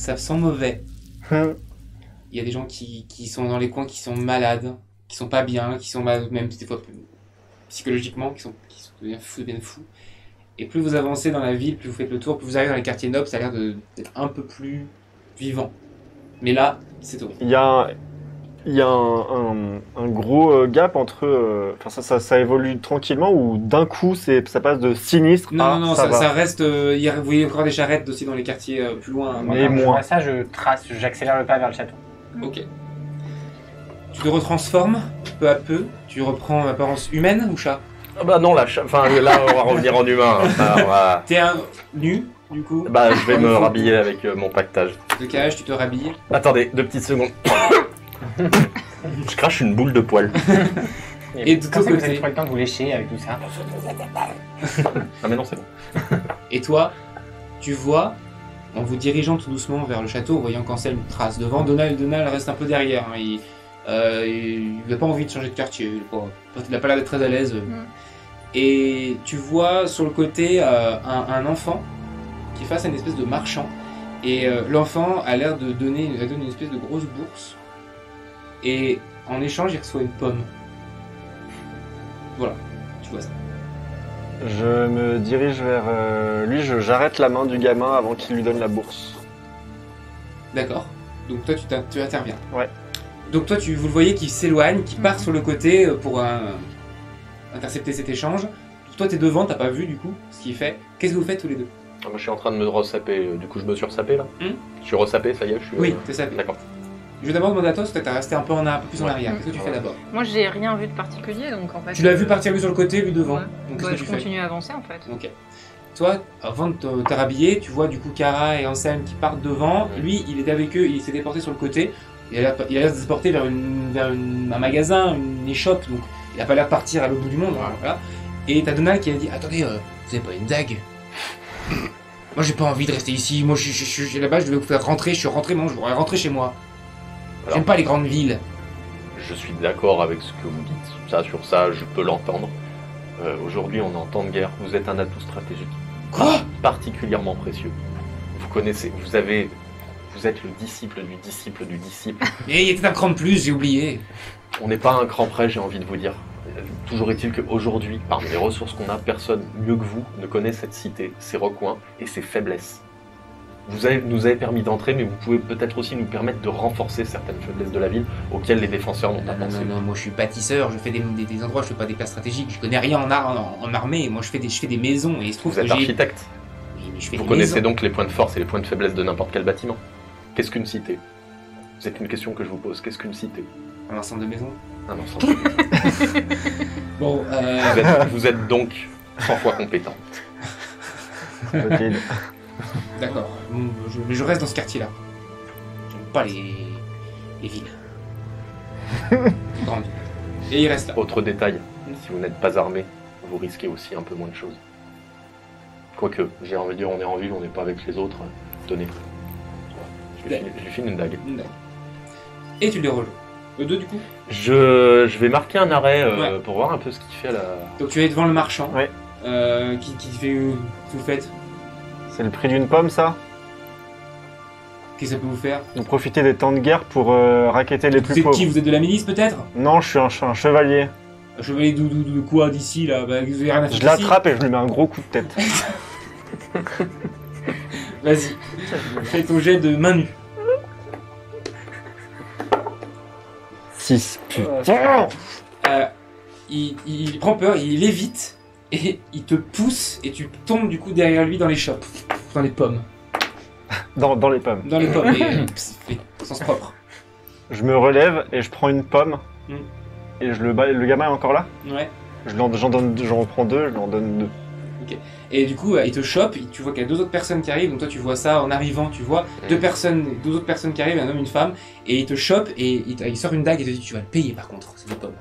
ça sent mauvais. Hum. Il y a des gens qui sont dans les coins, qui sont malades, qui sont pas bien, qui sont mal, même des fois psychologiquement, qui deviennent fous. Et plus vous avancez dans la ville, plus vous faites le tour, plus vous arrivez dans les quartiers nobles, ça a l'air d'être un peu plus vivant. Mais là, c'est tout. Il y a un gros gap entre... Enfin, ça évolue tranquillement ou d'un coup, ça passe de sinistre à Non, ça va. ça reste. Vous voyez encore des charrettes aussi dans les quartiers plus loin. Mais Quand je moi. vois ça, j'accélère le pas vers le château. Ok. Tu te retransformes peu à peu. Tu reprends l'apparence humaine ou chat? Ah bah non, là, là, on va revenir en humain. T'es un nu, du coup. Bah, je vais me rhabiller avec mon pactage. De cage, tu te rhabilles. Attendez, 2 petites secondes. Je crache une boule de poil. Et de ton Quand c'est que vous côté. avez trop le temps de vous lécher avec tout ça? Ah mais non, c'est bon. Et toi, tu vois, en vous dirigeant tout doucement vers le château, en voyant qu'Anselme trace devant, Donald reste un peu derrière. Hein. Il n'a pas envie de changer de quartier. Il n'a pas l'air d'être très à l'aise. Et tu vois sur le côté un enfant qui est face à une espèce de marchand. Et l'enfant a l'air de donner une espèce de grosse bourse. Et en échange, il reçoit une pomme. Voilà, tu vois ça. Je me dirige vers lui, j'arrête la main du gamin avant qu'il lui donne la bourse. D'accord. Donc toi, tu interviens. Ouais. Donc toi, vous le voyez qui s'éloigne, qui part sur le côté pour intercepter cet échange. Toi, t'es devant, t'as pas vu du coup ce qu'il fait. Qu'est-ce que vous faites tous les deux? Moi, je suis en train de me ressaper. Du coup, je me suis ressapé là. Je suis ressapé, ça y est, je suis. Oui, c'est ça. D'accord. Je vais d'abord demander à toi, parce que t'as resté un peu plus en arrière. Qu'est-ce que tu fais d'abord? Moi, j'ai rien vu de particulier, donc en fait. Tu l'as vu partir lui sur le côté, lui devant. Ouais. Donc Bah, qu'est-ce que je tu fais? continue à avancer en fait. Ok. Toi, avant de te rhabiller, tu vois du coup Kara et Anselme qui partent devant. Lui, il est avec eux, il s'est déporté sur le côté. Il a l'air de se déporter vers un magasin, une échoppe, donc il a pas l'air de partir à l'autre bout du monde. Voilà. Et t'as Donald qui a dit attendez, vous avez pas une dague? Moi j'ai pas envie de rester ici, moi je suis là-bas, je devais vous faire rentrer, je suis rentré, moi je voudrais rentrer chez moi. Alors, J'aime pas les grandes villes. Je suis d'accord avec ce que vous dites. Sur ça, je peux l'entendre. Aujourd'hui, on est en temps de guerre. Vous êtes un atout stratégique. Quoi? Particulièrement précieux. Vous connaissez, vous êtes le disciple du disciple du disciple. Mais il était un cran de plus, j'ai oublié. On n'est pas un cran près, j'ai envie de vous dire. Toujours est-il qu'aujourd'hui, parmi les ressources qu'on a, personne mieux que vous ne connaît cette cité, ses recoins et ses faiblesses. Vous nous avez permis d'entrer, mais vous pouvez peut-être aussi nous permettre de renforcer certaines faiblesses de la ville auxquelles les défenseurs n'ont pas pensé. Non, moi je suis bâtisseur, je fais des endroits, je fais pas des places stratégiques, je connais rien en armée, moi je fais des maisons et il se trouve Vous êtes que j'ai... architecte. Oui, mais je fais Vous des connaissez maisons. donc les points de force et les points de faiblesse de n'importe quel bâtiment. Qu'est-ce qu'une cité? C'est une question que je vous pose. Qu'est-ce qu'une cité? Un ensemble de maisons. Un ensemble. Bon, Vous êtes donc 100 fois compétent. Ok. d'accord, bon, mais je reste dans ce quartier-là. J'aime pas les villes. Grandes. Et il reste là. Autre détail, si vous n'êtes pas armé, vous risquez aussi un peu moins de choses. Quoique, j'ai envie de dire, on est en ville, on n'est pas avec les autres. Tenez. Je lui file une dague. Et tu les rejoins. Eux deux du coup. Je vais marquer un arrêt Ouais. pour voir un peu ce qu'il fait à la... Donc tu es devant le marchand. Ouais. Qui fait... que vous faites? C'est le prix d'une pomme, ça? Qu'est-ce que ça peut vous faire? Vous profitez des temps de guerre pour racketter les Vous plus êtes pauvres. qui? Vous êtes de la milice peut-être? Non, je suis un chevalier. Un chevalier de quoi d'ici là? Bah, vous avez rien à foutre Je l'attrape et je lui mets un gros coup de tête. Vas-y. Fais ton jet de main nue. 6. Putain. Il prend peur, il évite et il te pousse et tu tombes du coup derrière lui dans les chopes, dans les pommes. Dans les pommes. Dans les pommes, mais sens propre. Je me relève et je prends une pomme. Mm. Et le gamin est encore là? Ouais. J'en reprends 2, je lui en donne 2. Et du coup, il te chope, tu vois qu'il y a deux autres personnes qui arrivent, donc toi tu vois ça en arrivant, tu vois deux autres personnes qui arrivent, un homme, une femme, et il te chope et il sort une dague et te dit tu vas le payer par contre, c'est des pommes.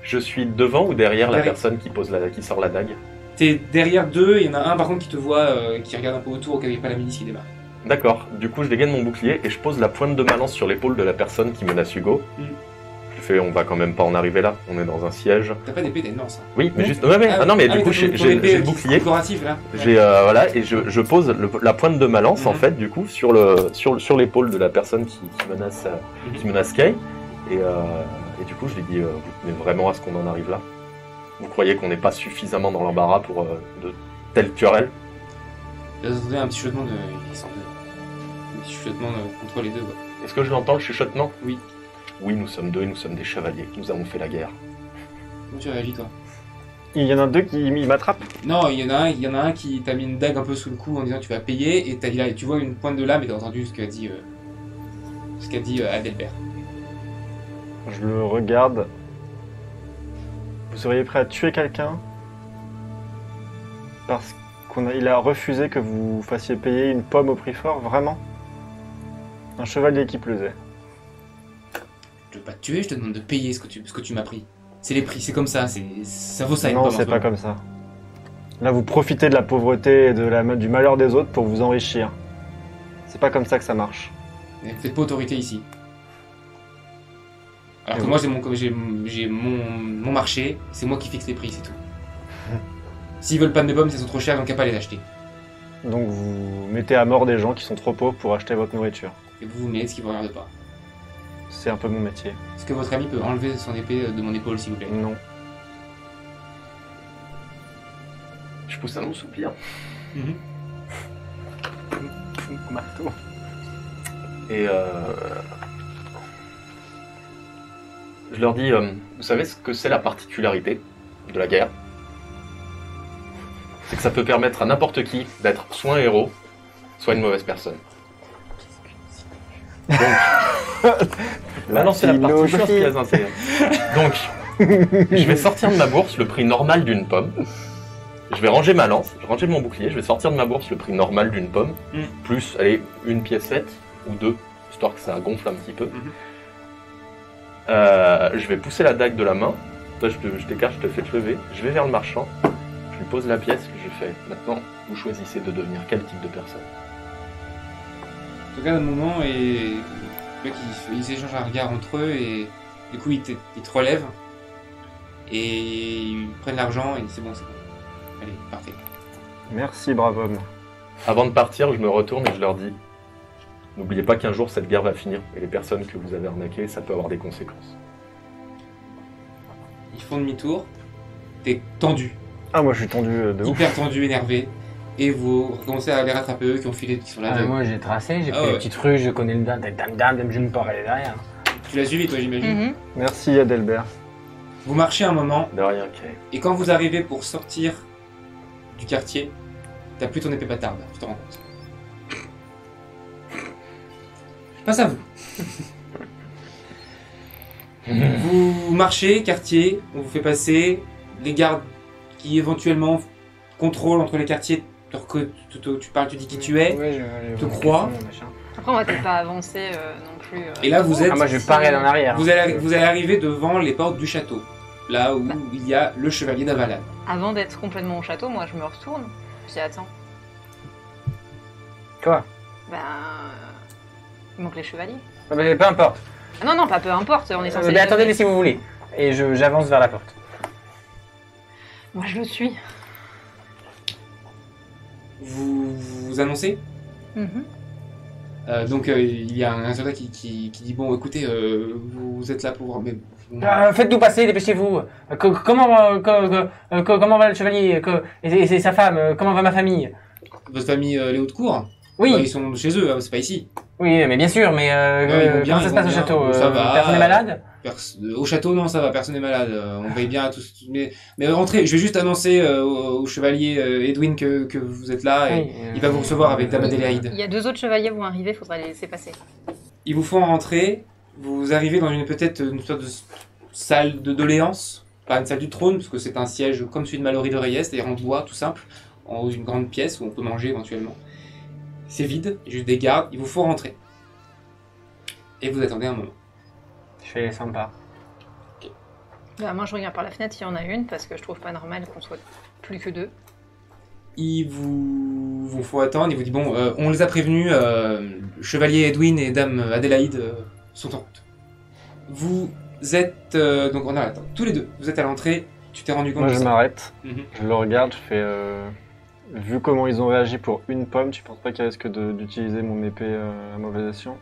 Je suis devant ou derrière la Derrière. personne qui sort la dague? T'es derrière deux, il y en a un par contre qui te voit, qui regarde un peu autour, auquel il n'y a pas la milice qui démarre. D'accord, du coup je dégaine mon bouclier et je pose la pointe de ma lance sur l'épaule de la personne qui menace Hugo. Mm. Je fais, on va quand même pas en arriver là. On est dans un siège. T'as pas d'épée, t'as une lance. Hein. Oui, mais juste. Ouais, ah non, mais du coup, j'ai le bouclier. Décoratif, là. J'ai voilà, et je pose la pointe de ma lance en fait, du coup, sur l'épaule de la personne qui menace Kay. Et du coup, je lui dis, vous tenez vraiment à ce qu'on en arrive là? Vous croyez qu'on n'est pas suffisamment dans l'embarras pour de telles querelles? Vous entendez un petit chuchotement un petit chuchotement contre les deux. Quoi. Est-ce que je l'entends, le chuchotement? Oui. Oui, nous sommes deux et nous sommes des chevaliers. Nous avons fait la guerre. Comment tu réagis, toi? Il y en a deux qui m'attrapent. Non, il y en a un qui t'a mis une dague un peu sous le cou en disant tu vas payer, et tu vois une pointe de lame et t'as entendu ce qu'a dit Adelbert. Je le regarde. Vous seriez prêt à tuer quelqu'un parce qu'il a refusé que vous fassiez payer une pomme au prix fort, vraiment? Un chevalier qui plus est. Je veux pas te tuer, je te demande de payer ce que tu m'as pris. C'est les prix, c'est comme ça, ça vaut ça. Non, c'est pas comme ça. Là, vous profitez de la pauvreté et du malheur des autres pour vous enrichir. C'est pas comme ça que ça marche. Faites pas autorité ici. Alors que moi, j'ai mon marché, c'est moi qui fixe les prix, c'est tout. S'ils veulent pas de mes pommes, elles sont trop chères, donc il n'y a pas à les acheter. Donc vous mettez à mort des gens qui sont trop pauvres pour acheter votre nourriture. Et vous mettez ce qui vous regarde pas. C'est un peu mon métier. Est-ce que votre ami peut enlever son épée de mon épaule, s'il vous plaît? Non. Je pousse un long soupir. Marteau. Et je leur dis, vous savez ce que c'est la particularité de la guerre? C'est que ça peut permettre à n'importe qui d'être soit un héros, soit une mauvaise personne. Donc, maintenant c'est la partie chose qui les intéresse. Donc, je vais sortir de ma bourse le prix normal d'une pomme. Je vais ranger ma lance, je vais ranger mon bouclier, je vais sortir de ma bourse le prix normal d'une pomme, plus, allez, une piécette ou deux, histoire que ça gonfle un petit peu. Je vais pousser la dague de la main. Toi, je t'écarte, je te fais te lever. Je vais vers le marchand. Je lui pose la pièce. Je fais. Maintenant, vous choisissez de devenir quel type de personne. Je regarde un moment et le mec, ils s'échangent un regard entre eux et du coup ils te relèvent et ils prennent l'argent et c'est bon. Allez, parfait. Merci, brave homme. Avant de partir, je me retourne et je leur dis. N'oubliez pas qu'un jour cette guerre va finir et les personnes que vous avez arnaquées, ça peut avoir des conséquences. Ils font demi-tour, t'es tendu, Ah, moi je suis tendu de ouf. hyper tendu, énervé, et vous commencez à les rattraper eux qui ont filé, qui sont là. Moi j'ai tracé, j'ai Ah fait ouais. une petite rue, je connais le dame, je ne peux pas aller derrière. Tu l'as suivi toi j'imagine. Mhm. Merci Adelbert. Vous marchez un moment, De rien, Kay. et quand vous arrivez pour sortir du quartier, t'as plus ton épée bâtarde, tu te rends compte. Face à vous. Vous marchez, quartier, on vous fait passer, les gardes qui éventuellement contrôlent entre les quartiers, tu parles, tu dis qui tu es, Ouais, te crois. Après, on va peut-être pas avancer non plus. Et là vous êtes, Ah, moi je vais pas aller en arrière. vous allez arriver devant les portes du château, là où il y a le chevalier d'Avalade. Avant d'être complètement au château, moi je me retourne. Je dis attends, Quoi? ben. Il manque les chevaliers. Ah, mais peu importe. Ah non, non, pas peu importe, on est censé. Mais les attendez nommer. si vous voulez. Et j'avance vers la porte. Moi je le suis. Vous annoncez Mhm. donc il y a un soldat qui dit bon écoutez vous êtes là pour mais Faites-nous passer, dépêchez-vous. Comment va le chevalier et sa femme? Comment va ma famille? votre famille les Hautes-Cours Oui, ils sont chez eux c'est pas ici. oui, mais bien sûr, mais ils vont bien, comment ça se passe au ils vont château? bien. Ça va. Personne n'est malade? Au château non ça va personne n'est malade on veille bien à tous mais rentrez je vais juste annoncer au chevalier Edwin que vous êtes là et Oui, il va vous recevoir avec Dame Adélaïde. Il y a deux autres chevaliers vont arriver, faudra les laisser passer. Ils vous font rentrer, vous arrivez dans peut-être une sorte de salle de doléances, pas une salle du trône, parce que c'est un siège comme celui de Mallory de Reyes, c'est-à-dire en bois tout simple, en haut d'une grande pièce où on peut manger éventuellement. C'est vide, il y a juste des gardes, il vous faut rentrer. Et vous attendez un moment. Je fais sympa. Bah, moi je regarde par la fenêtre s'il y en a une, parce que je trouve pas normal qu'on soit plus que deux. Il vous faut attendre, il vous dit bon, on les a prévenus, chevalier Edwin et dame Adélaïde sont en route. Vous êtes donc on a attends, tous les deux. Vous êtes à l'entrée. Tu t'es rendu compte Moi de je ça. m'arrête, Mhm. je le regarde, je fais... Vu comment ils ont réagi pour une pomme, tu penses pas qu'ils risquent d'utiliser mon épée à mauvaise escient?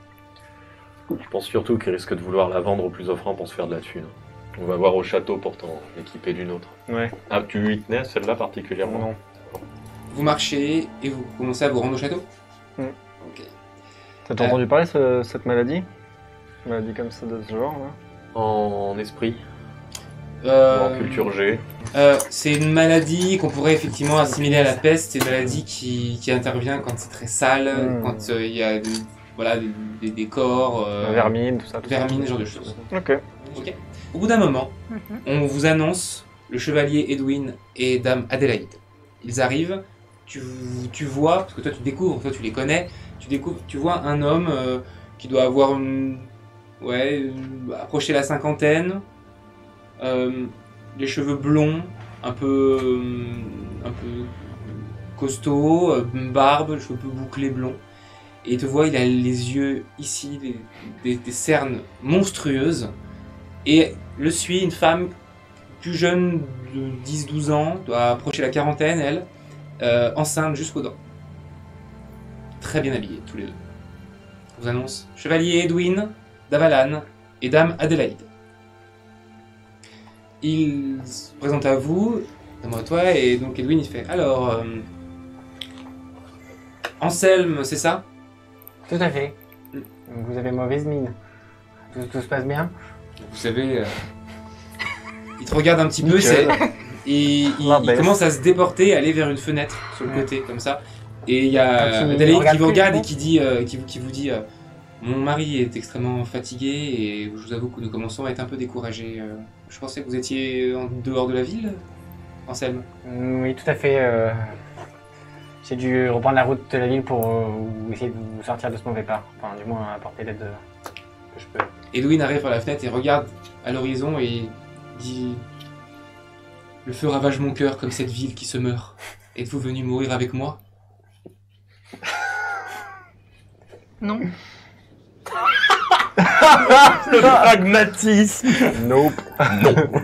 Je pense surtout qu'ils risquent de vouloir la vendre au plus offrant pour se faire de la thune. On va voir au château pour t'en équiper d'une autre. Ouais. Ah, tu y tenais à celle-là particulièrement? Non. Vous marchez et vous commencez à vous rendre au château. Mhm. Ok. T'as entendu parler de cette maladie? Une maladie comme ça de ce genre là? En esprit, ou en culture G. C'est une maladie qu'on pourrait effectivement assimiler à la peste. C'est une maladie qui intervient quand c'est très sale, quand il y a des corps, Vermine, tout ça. vermines, ce genre de choses. Ok. Ok. Au bout d'un moment, Mhm. on vous annonce le chevalier Edwin et dame Adélaïde. Ils arrivent, tu vois, parce que toi tu découvres, toi tu les connais, tu vois un homme qui doit avoir approché la cinquantaine, les cheveux blonds, un peu costaud, barbe, les cheveux un peu bouclés blonds. Et il te voit, il a les yeux ici, des cernes monstrueuses. Et le suit une femme plus jeune de 10-12 ans, doit approcher la quarantaine, elle, enceinte jusqu'aux dents. Très bien habillés, tous les deux. Je vous annonce Chevalier Edwin d'Avalan et Dame Adélaïde. Il se présente à vous, notamment à toi, et donc Edwin il fait alors, Anselme, c'est ça? Tout à fait. Vous avez mauvaise mine. Tout se passe bien? Vous savez, il te regarde un petit peu, Nickel. et il L'embête. commence à se déporter, aller vers une fenêtre sur le côté, comme ça. Et il y a Quand il Adélaïde regarde qui vous plus, regarde je et qui vous dit mon mari est extrêmement fatigué et je vous avoue que nous commençons à être un peu découragés. Je pensais que vous étiez en dehors de la ville, Anselme. Oui, tout à fait. J'ai dû reprendre la route de la ville pour essayer de vous sortir de ce mauvais pas. Enfin, du moins, apporter l'aide que je peux. Edwin arrive par la fenêtre et regarde à l'horizon et dit le feu ravage mon cœur comme cette ville qui se meurt. Êtes-vous venu mourir avec moi? Non. Le pragmatisme. Nope.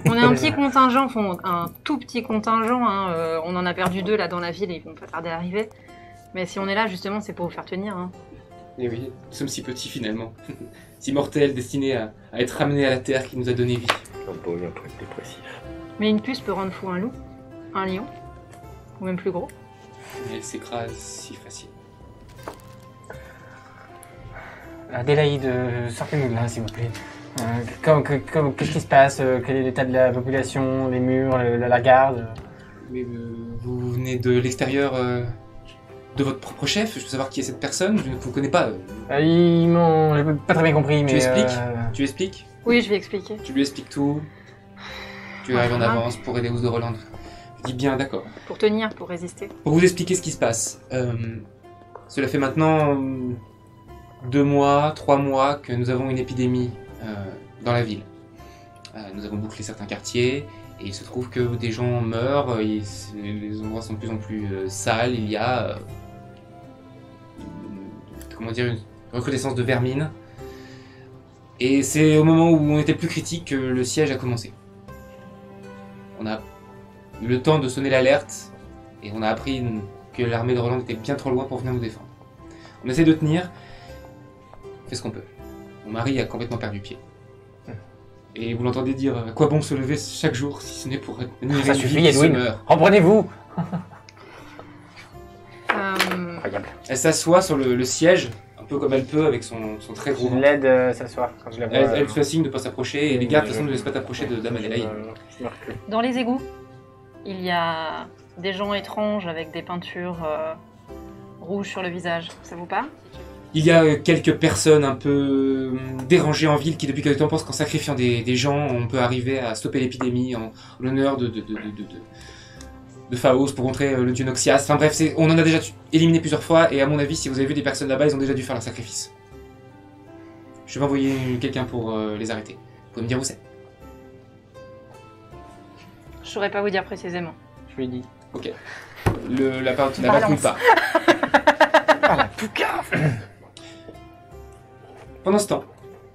On est un petit contingent, enfin, un tout petit contingent. Hein, on en a perdu 2 là dans la ville et ils vont pas tarder à arriver. Mais si on est là, justement, c'est pour vous faire tenir. Hein. Et oui, nous sommes si petits finalement. Si mortels, destinés à être ramenés à la terre qui nous a donné vie. Un peu dépressif. Mais une puce peut rendre fou un loup, un lion, ou même plus gros. Mais elle s'écrase si facile. Adélaïde, sortez-nous de là, s'il vous plaît. Qu'est-ce qui se passe? Quel est l'état de la population? Les murs, la garde? Mais vous venez de l'extérieur de votre propre chef? Je veux savoir qui est cette personne, je ne vous connais pas. Ils m'ont... J'ai pas très bien compris, mais... Tu expliques Tu expliques? Oui, je vais expliquer. Tu lui expliques tout. Tu arrives en avance pour aider House de Roland. Je dis bien, d'accord. Pour tenir, pour résister. Pour vous expliquer ce qui se passe. Cela fait maintenant 2 mois, 3 mois que nous avons une épidémie dans la ville. Nous avons bouclé certains quartiers et il se trouve que des gens meurent, les endroits sont de plus en plus sales, il y a une recrudescence de vermine. Et c'est au moment où on était le plus critique que le siège a commencé. On a eu le temps de sonner l'alerte et on a appris que l'armée de Roland était bien trop loin pour venir nous défendre. On essaie de tenir, on fait ce qu'on peut. Mon mari a complètement perdu pied. Et vous l'entendez dire à quoi bon se lever chaque jour si ce n'est pour tenir Ça une suffit, vie qui se Edwin. meurt. Reprenez-vous. Euh, Elle s'assoit sur le siège, un peu comme elle peut avec son très gros Je ventre. l'aide s'asseoir quand je la vois. Elle fait signe de ne pas s'approcher et les gardes de toute façon ne laissent pas t'approcher de Dame Adélaïde. Je me recule. Dans les égouts, il y a des gens étranges avec des peintures rouges sur le visage. Ça vous parle? Il y a quelques personnes un peu dérangées en ville qui depuis quelque temps pensent qu'en sacrifiant des gens, on peut arriver à stopper l'épidémie en l'honneur de Phaos pour montrer le dieu Noxias. Enfin bref, on en a déjà éliminé plusieurs fois et à mon avis, si vous avez vu des personnes là-bas, ils ont déjà dû faire leur sacrifice. Je vais envoyer quelqu'un pour les arrêter. Vous pouvez me dire où c'est? Je saurais pas vous dire précisément. Je lui dis. La patrouille part. Ah, la poucave. Pendant ce temps,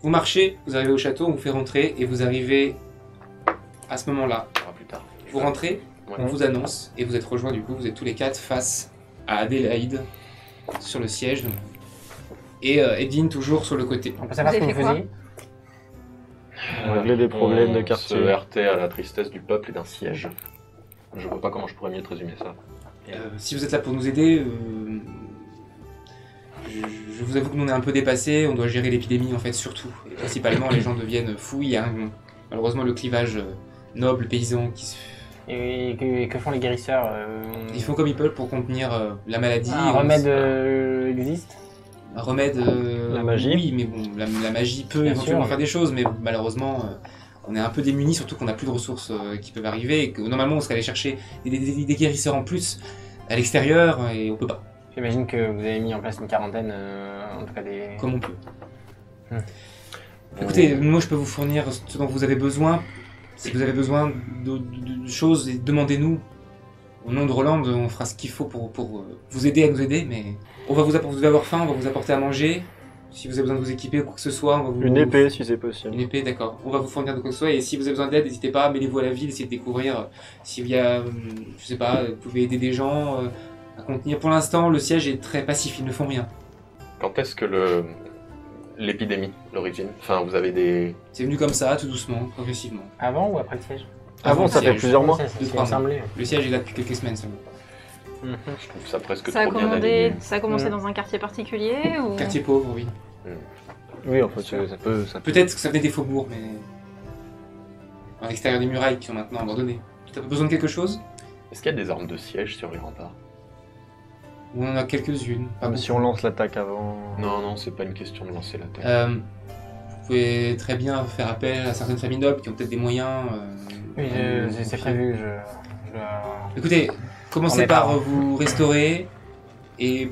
Vous marchez, vous arrivez au château, on vous fait rentrer et vous arrivez à ce moment-là. On verra plus tard. Vous rentrez, Ouais. on vous annonce et vous êtes rejoints du coup, vous êtes tous les 4 face à Adélaïde sur le siège. Donc. Et Edine toujours sur le côté. On peut savoir ce Vous que avez vous fait faisiez. Régler des problèmes de On quartier. se heurtait à la tristesse du peuple et d'un siège. Je vois pas comment je pourrais mieux te résumer ça. Si vous êtes là pour nous aider, je vous avoue que nous on est un peu dépassés, on doit gérer l'épidémie en fait surtout. Et principalement les gens deviennent fous, il y a malheureusement le clivage noble, paysan qui se... Et que font les guérisseurs Ils font comme ils peuvent pour contenir la maladie. Un remède existe? Un remède... La magie. Oui, mais bon, la magie peut Bien éventuellement sûr. faire des choses, mais malheureusement on est un peu démunis, surtout qu'on n'a plus de ressources qui peuvent arriver, et que normalement on serait allé chercher des guérisseurs en plus à l'extérieur, et on peut pas. J'imagine que vous avez mis en place une quarantaine, en tout cas des... Comme on peut. Hmm. Écoutez, moi je peux vous fournir ce dont vous avez besoin. Si vous avez besoin de choses, demandez-nous. Au nom de Roland, on fera ce qu'il faut pour vous aider à nous aider, mais on va vous avoir faim, on va vous apporter à manger. Si vous avez besoin de vous équiper ou quoi que ce soit, on va vous... Une épée, si c'est possible. Une épée, d'accord. On va vous fournir de quoi que ce soit, et si vous avez besoin d'aide, n'hésitez pas, mêlez-vous à la ville, essayez de découvrir s'il y a, je sais pas, vous pouvez aider des gens à contenir. Pour l'instant, le siège est très passif, ils ne font rien. Quand est-ce que l'épidémie, l'origine? Enfin, vous avez des... C'est venu comme ça, tout doucement, progressivement. Avant ou après le siège? Avant, le ça fait siège. plusieurs mois. Ça Deux, s'est trois mois. assemblé. Le siège est là depuis quelques semaines seulement. Je trouve ça presque Ça a, trop bien aligné. ça a commencé dans un quartier particulier ou... Quartier pauvre, oui. Oui, en fait, ça peut. Peut-être que ça venait des faubourgs, mais... à l'extérieur des murailles qui sont maintenant abandonnées. Tu as besoin de quelque chose? Est-ce qu'il y a des armes de siège sur les remparts? On en a quelques-unes. Pas Comme beaucoup. si on lance l'attaque avant. Non, c'est pas une question de lancer l'attaque. Vous pouvez très bien faire appel à certaines familles nobles qui ont peut-être des moyens. Oui, c'est prévu, je dois... Écoutez, commencez On est par pas- vous restaurer et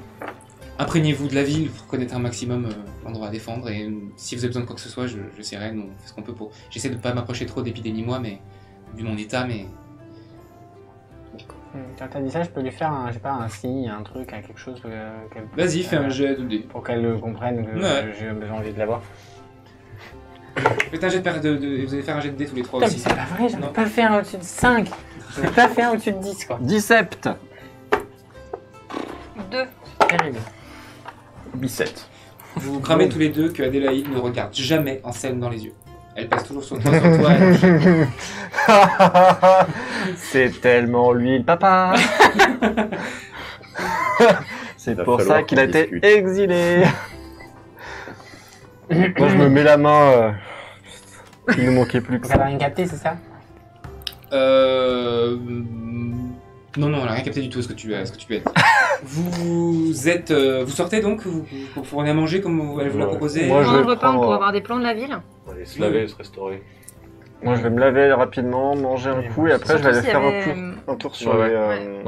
imprégnez-vous de la ville pour connaître un maximum l'endroit à défendre. Et si vous avez besoin de quoi que ce soit, j'essaierai, nous on fait ce qu'on peut pour. J'essaie de ne pas m'approcher trop d'épidémie, moi, mais vu mon état, mais. Quand t'as dit ça, je peux lui faire un, je sais pas, un signe, un truc, quelque chose qu'elle... Vas-y, fais un jet de dés. Pour qu'elle comprenne que Ouais. j'ai envie de l'avoir. Faites un jet vous allez faire un jet de dés tous les trois Putain, mais aussi. c'est pas vrai, j'en Non. ai pas fait un au-dessus de 5. J'en ai pas fait un au-dessus de 10, quoi. 17 Deux. Terrible. 17. Vous cramez tous les deux que Adélaïde ne regarde jamais Anselme dans les yeux. Elle passe toujours sur toi, elle- C'est tellement lui le papa. C'est Il va pour falloir ça qu'il qu'on a été discute. exilé. Moi, je me mets la main. Il ne manquait plus que Donc elle a ça. rien capté, c'est ça? Non, elle a rien capté du tout ce que tu as dit. Vous êtes, vous sortez donc, vous fournez à manger comme elle vous l'a Ouais. proposé. Moi, je Pendant vais le repas, on prendre- pourra avoir des plans de la ville. On va aller se laver et se restaurer. Moi, je vais me laver rapidement, manger un coup et après, je vais aller Surtout faire s'il y avait, un tour sur Ouais, les.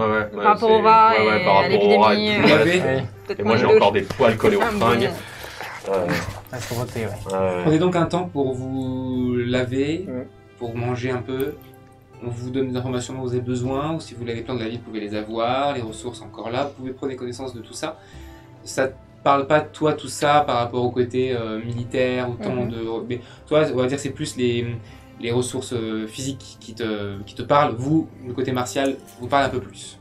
Ouais. Par rapport au rat et par à rapport au rat et l'épidémie, tout Vous le l'avez reste. Oui. peut-être Et moi, j'ai prendre encore des poils collés aux Ah, fringues. À se frotter, ouais. Prenez donc un temps pour vous laver, Mm. pour manger un peu. On vous donne des informations dont vous avez besoin, ou si vous voulez les plans de la ville, vous pouvez les avoir, les ressources encore là, vous pouvez prendre connaissance de tout ça. Ça te parle pas de toi tout ça par rapport au côté militaire, autant Mhm. de... Mais toi, on va dire c'est plus les ressources physiques qui te parlent. Vous, le côté martial, vous parle un peu plus.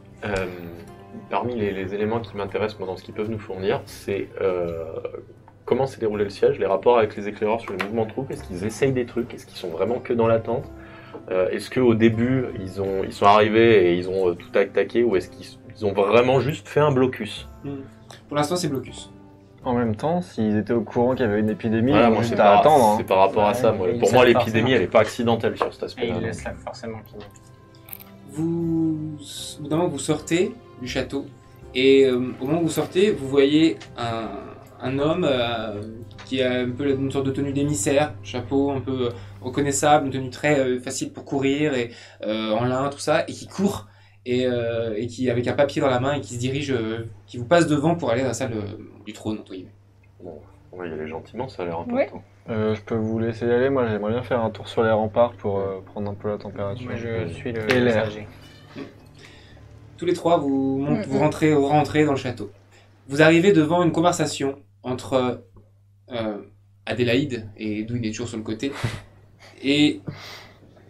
Parmi les éléments qui m'intéressent moi, dans ce qu'ils peuvent nous fournir, c'est comment s'est déroulé le siège, les rapports avec les éclaireurs sur les mouvements de troupes, est-ce qu'ils essayent des trucs, est-ce qu'ils sont vraiment que dans l'attente, est-ce qu'au début ils sont arrivés et ils ont tout attaqué, ou est-ce qu'ils ont vraiment juste fait un blocus? Pour l'instant, c'est blocus. En même temps, s'ils étaient au courant qu'il y avait une épidémie, Voilà, ils ont moi, juste c'est à par, attendre. c'est par rapport à Ouais, ça. Moi. et Pour ils moi, savent l'épidémie, forcément. elle n'est pas accidentelle sur cet Et aspect-là. il laisse là forcément qu'il... Au bout d'un moment, vous sortez du château, et au moment où vous sortez, vous voyez un homme qui a un peu une sorte de tenue d'émissaire, chapeau un peu reconnaissable, une tenue très facile pour courir, et en lin, tout ça, et qui court, et qui avec un papier dans la main, et qui se dirige, qui vous passe devant pour aller dans la salle du trône, entre guillemets. On va y aller gentiment, ça a l'air important. Ouais. Je peux vous laisser y aller. Moi, j'aimerais bien faire un tour sur les remparts pour prendre un peu la température. Moi, je suis le Et l'air. messager. Tous les trois, vous rentrez dans le château. Vous arrivez devant une conversation entre Adélaïde, et Edwin est toujours sur le côté, et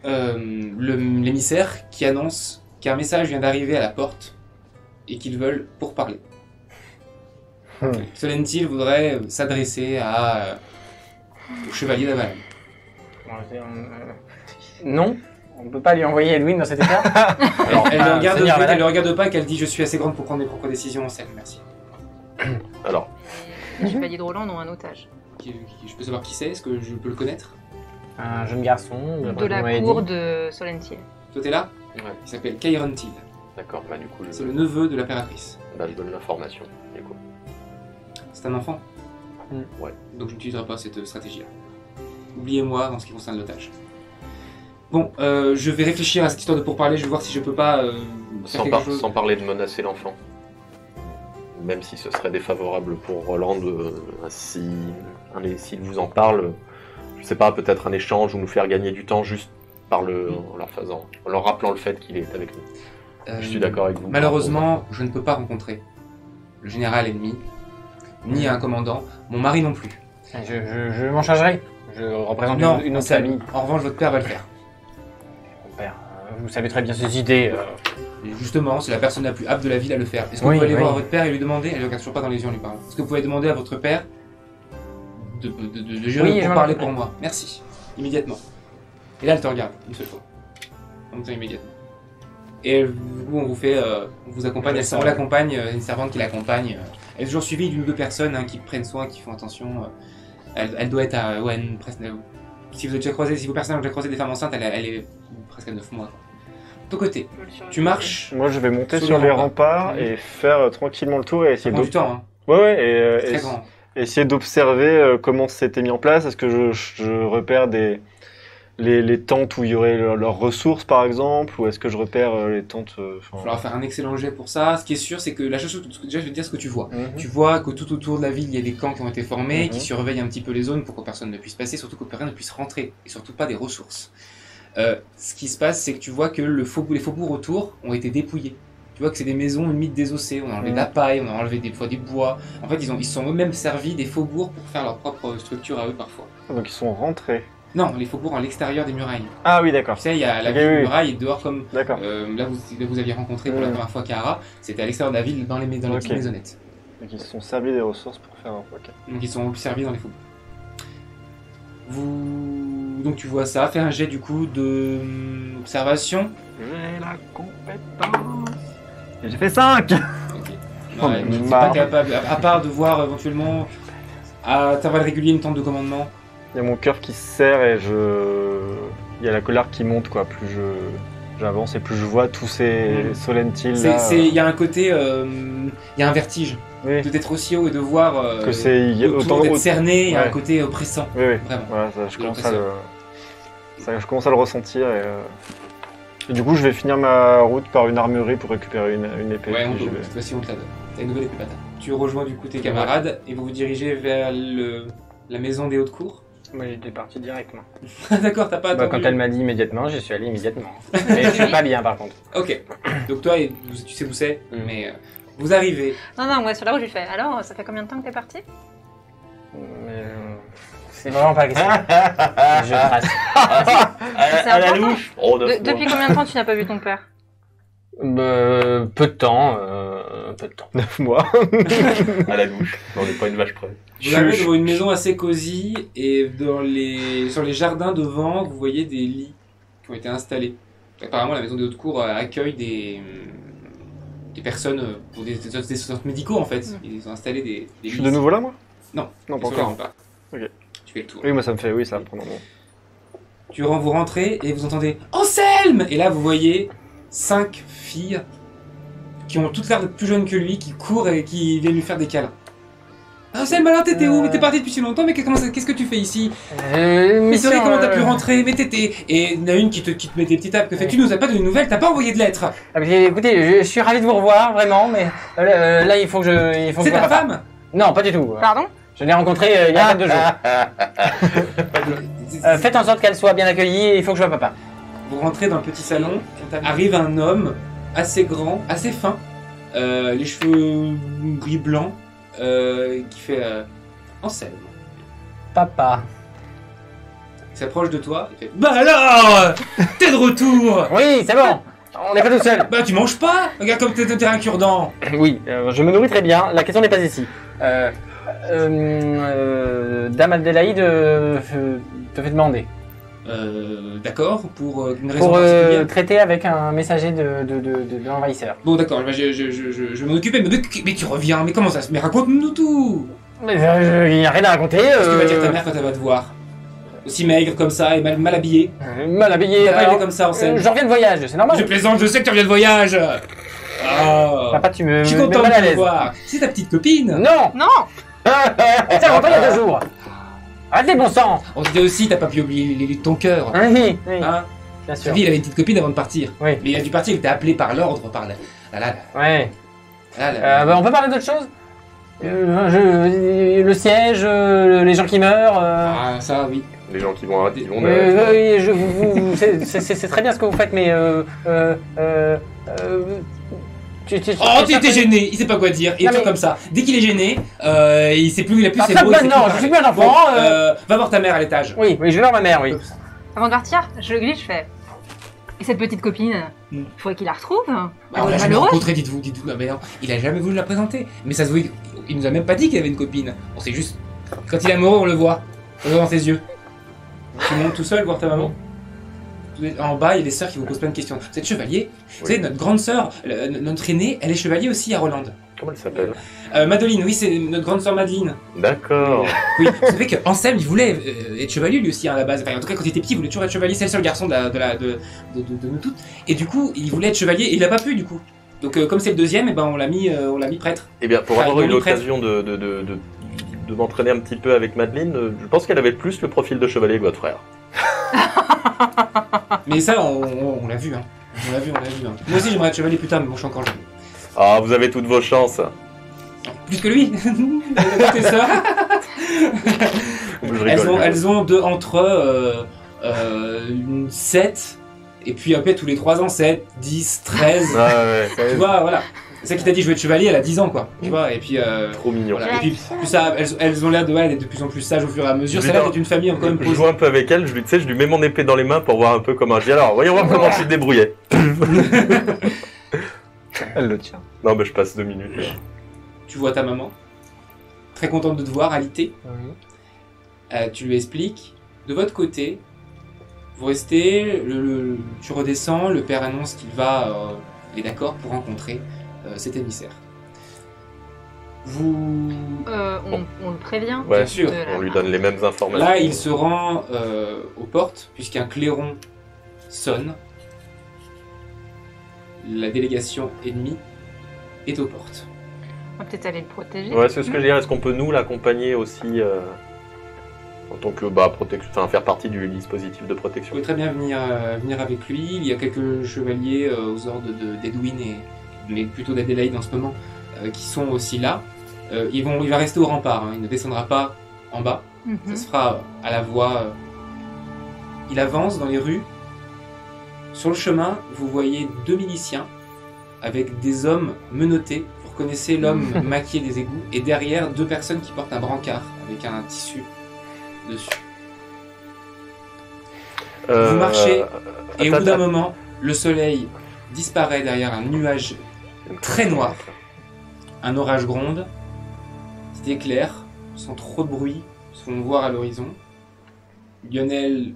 l'émissaire qui annonce qu'un message vient d'arriver à la porte et qu'ils veulent pourparler. Solentil voudrait s'adresser au chevalier d'Avalon. Non, on ne peut pas lui envoyer Edwin dans cet état. Alors, elle Seigneur ne regarde pas, qu'elle dit « Je suis assez grande pour prendre mes propres décisions, Anselme, merci. Alors, Les chevaliers de Roland ont un otage. Je peux savoir qui c'est? Est-ce que je peux le connaître? Un jeune garçon De la cour de Solentil. Toi, t'es là? ouais, Il s'appelle Kairontil. d'accord, bah du coup, C'est le neveu de l'impératrice. bah, je donne l'information. Du coup. C'est un enfant. Ouais. Donc je n'utiliserai pas cette stratégie-là. Oubliez-moi dans ce qui concerne l'otage. Bon, je vais réfléchir à cette histoire de pourparler, je vais voir si je peux pas faire quelque chose. Sans parler de menacer l'enfant. Même si ce serait défavorable pour Roland, s'il vous en parle, je sais pas, peut-être un échange ou nous faire gagner du temps juste en leur rappelant le fait qu'il est avec nous. Je suis d'accord avec vous. Malheureusement, je ne peux pas rencontrer le général ennemi, ni un commandant, mon mari non plus. Je m'en chargerai. Je représente une autre Anselme, famille. en revanche, votre père va le faire. Mon père, vous savez très bien ses idées. Et justement, c'est la personne la plus apte de la ville à le faire. Est-ce que Oui, vous pouvez aller oui. voir votre père et lui demander, elle ne regarde toujours pas dans les yeux en lui parlant, est-ce que vous pouvez demander à votre père de jurer Oui, je pour m'en parler rappelle. pour moi? Merci. Immédiatement. Et là, elle te regarde, une seule fois. En même temps, immédiatement. Et vous, on vous accompagne, on l'accompagne, une servante qui l'accompagne. Elle est toujours suivie d'une ou deux personnes qui prennent soin, qui font attention. Elle doit être à presque. Si vos personnes ont déjà croisé des femmes enceintes, elle est presque à 9 mois. De ton côté, tu marches. Moi, je vais monter Sur sur les les remparts. remparts et faire tranquillement le tour et Ça essayer prend du temps, hein. Ouais, C'est et très grand. essayer d'observer comment c'était mis en place. Est-ce que je repère les tentes où il y aurait leurs ressources, par exemple, ou est-ce que je repère les tentes... Il va falloir faire un excellent jet pour ça. Ce qui est sûr, c'est que la chose, déjà, je vais te dire ce que tu vois. Mhm. Tu vois que tout autour de la ville, il y a des camps qui ont été formés, Mhm. qui surveillent un petit peu les zones pour que personne ne puisse passer, surtout que personne ne puisse rentrer, et surtout pas des ressources. Ce qui se passe, c'est que tu vois que les faubourgs autour ont été dépouillés. Tu vois que c'est des maisons limite désossées, on a enlevé de la paille, on a enlevé des fois des bois. En fait, ils se sont eux-mêmes servis des faubourgs pour faire leur propre structure à eux parfois. Donc ils sont rentrés. Non, les faubourgs à l'extérieur des murailles. Ah oui, d'accord. Tu sais, il y a la Ok, ville oui. de muraille et dehors comme D'accord. là vous aviez rencontré pour la première fois Kara, c'était à l'extérieur de la ville dans les Ok. petites maisonnettes. Donc ils se sont servis des ressources pour faire un... Ok. Donc ils sont servis dans les faubourgs. Donc tu vois ça, fais un jet du coup de observation. J'ai la compétence. Et j'ai fait 5. Ok. Oh, Ouais, mais je suis marre. pas capable, à part de voir éventuellement à intervalles réguliers une tente de commandement. Il y a mon cœur qui se serre et il y a la colère qui monte, quoi. Plus j'avance et plus je vois tous ces Solentiles là. Il y a un côté, il y a un vertige. Oui. D'être aussi haut et de voir Que c'est il y a autour autant d'être cerné, il y a un Ouais. côté oppressant. Oui, oui. Vraiment. Voilà, ça, je De commence je commence à le ressentir et du coup je vais finir ma route par une armurerie pour récupérer une épée. Ouais, puis je vais- cette fois-ci on te la donne. T'as une nouvelle épée bâtard. Tu rejoins du coup tes camarades et vous vous dirigez vers la maison des hautes cours. Moi j'étais parti directement. D'accord, t'as pas Bah, attendu. quand elle m'a dit immédiatement, j'y suis allé immédiatement. Mais je suis pas bien par contre. Ok. Donc toi, tu sais où c'est, Mm. mais vous arrivez. Non, non, moi sur la route, je lui fais. Alors, ça fait combien de temps que t'es parti? Mais, c'est vraiment pas la question. Je trace. À la important. louche. Oh, 9 mois. Depuis combien de temps tu n'as pas vu ton père? Peu de temps. 9 mois. À la louche. On n'est pas une vache près. Vous arrivez devant une maison assez cosy et sur les jardins devant, vous voyez des lits qui ont été installés. Apparemment, la maison des hautes cours accueille des personnes pour des centres médicaux en fait. Ils ont installé des Je lits. suis de nouveau là, moi? Non, Non, ils pas sont là encore. encore. Ok. Tu fais le tour. Oui, moi ça me fait, oui, ça va prendre un moment. Vous rentrez et vous entendez Anselme! Et là, vous voyez 5 filles qui ont toutes l'air d'être plus jeunes que lui, qui courent et qui viennent lui faire des câlins. Anselme, alors t'étais où? Mais t'es parti depuis si longtemps, mais qu'est-ce que tu fais ici? Mais c'est vrai, comment t'as pu rentrer? Mais t'étais. Et il y en a une qui te met des petits tapes, que fait, tu nous as pas donné de nouvelles, t'as pas envoyé de lettres. Ah, mais écoutez, je suis ravi de vous revoir, vraiment, mais là il faut que je. C'est ta femme? Non, pas du tout. Pardon? Je l'ai rencontrée il y a 2 jours. Faites en sorte qu'elle soit bien accueillie et il faut que je vois papa. Vous rentrez dans le petit salon, arrive un homme assez grand, assez fin, les cheveux gris blancs, qui fait Anselme. papa. Il s'approche de toi, il fait bah alors, t'es de retour. Oui, c'est bon. On n'est pas tout seul. Bah tu manges pas. Regarde comme t'es un cure-dent. Oui, je me nourris très bien. La question n'est pas ici. Dame Adélaïde te fait demander. D'accord, pour une raison Pour particulière. traiter avec un messager de l'envahisseur. Bon d'accord, bah, je vais m'en occuper, mais tu reviens, mais comment ça se... Mais raconte-nous tout. Mais il n'y a rien à raconter. Qu'est-ce que va dire ta mère quand elle va te voir? Aussi maigre comme ça et mal habillé. Mal habillé. T'as pas alors, été comme ça en scène. je reviens de voyage, c'est normal. Je plaisante, je sais que tu reviens de voyage. Oh. Papa, tu me Je suis mets content mal de à te l'aise. voir. C'est ta petite copine. Non. Non. C'est longtemps il y a 2 jours. Arrêtez, bon sang. On disait aussi, t'as pas pu oublier les luttes de ton cœur. Oui, oui, Hein? bien Sa sûr. vie, il avait une petite copine avant de partir. Oui. Mais il a dû partir, il était appelé par l'ordre, par Ouais. la- On peut parler d'autre chose le siège, les gens qui meurent. Ah, ça, oui. Les gens qui vont arrêter, ils vont... Oui, c'est très bien ce que vous faites, mais Oh, t'es gêné, il sait pas quoi dire. Il est Non, toujours mais- comme ça. Dès qu'il est gêné, il sait plus, il a plus Ah, ses ça, mots. il sait non, plus je suis parler. plus un enfant. Bon, va voir ta mère à l'étage. Oui, je vais voir ma mère, oui. Avant de partir, je le glisse, je fais. Et cette petite copine, Hmm. il faudrait qu'il la retrouve. Bah, Elle on est l'a jamais malheureuse. rencontré, dites-vous. Non, mais non, il a jamais voulu la présenter. Mais ça se voit, il nous a même pas dit qu'il avait une copine. On sait juste, quand il est amoureux, on le voit. On le voit dans ses yeux. Tu montes tout seul voir ta maman. En bas, il y a des sœurs qui vous posent plein de questions. Vous êtes chevalier? Vous savez, notre grande sœur, notre aînée, elle est chevalier aussi à Roland. Comment elle s'appelle? Madeline, oui, c'est notre grande sœur Madeline. D'accord. Oui, vous savez qu'Anselme, il voulait être chevalier lui aussi hein, à la base. Enfin, en tout cas, quand il était petit, il voulait toujours être chevalier. C'est le seul garçon de nous toutes. Et du coup, il voulait être chevalier et il a pas pu du coup. Donc, comme c'est le deuxième, eh ben, on l'a mis prêtre. Eh bien, pour Enfin, avoir eu ils l'ont mis l'occasion de m'entraîner un petit peu avec Madeleine, je pense qu'elle avait plus le profil de chevalier que votre frère. Mais ça, on l'a vu. Hein. On l'a vu. Hein. Moi aussi, j'aimerais être chevalier plus tard, mais bon, je suis encore jeune. Ah, vous avez toutes vos chances. Plus que lui. Tes sœurs. Je rigole. Elles ont deux entre une 7. Et puis après, tous les 3 ans, 7, 10, 13. Ah ouais, Tu vois, voilà. C'est ça qui t'a dit, je vais être chevalier, elle a 10 ans, quoi. Tu vois, et puis... trop mignon. Voilà. Et puis, plus ça, elles ont l'air d'être de plus en plus sages au fur et à mesure. C'est là d'être une famille quand même Je posée. joue un peu avec elle, je lui mets mon épée dans les mains pour voir un peu comment je dis. Alors, voyons voir comment tu te débrouillais. Elle le tient. Non, mais je passe 2 minutes. Tu vois ta maman, très contente de te voir, alité. Tu lui expliques. De votre côté, vous restez, tu redescends, le père annonce qu'il est d'accord pour rencontrer cet émissaire. Vous... On le prévient. Ouais, Bien sûr. on lui donne les mêmes informations. Là, il se rend aux portes, puisqu'un clairon sonne. La délégation ennemie est aux portes. On va peut-être aller le protéger. Ouais, c'est ce que je dirais. Est-ce qu'on peut nous l'accompagner aussi en tant que faire partie du dispositif de Vous protection? pouvez très bien venir avec lui. Il y a quelques chevaliers aux ordres d'Edwin mais plutôt d'Adélaïde en ce moment, qui sont aussi là. Il va rester au rempart, hein. Il ne descendra pas en bas. Mhm. Ça se fera à la voie. Il avance dans les rues. Sur le chemin, vous voyez 2 miliciens avec des hommes menottés. Vous reconnaissez l'homme maquillé des égouts. Et derrière, 2 personnes qui portent un brancard avec un tissu dessus. Vous marchez, et au bout d'un moment, le soleil disparaît derrière un nuage très noir. Un orage gronde, c'est éclair, sans trop de bruit, se font voir à l'horizon. Lionel,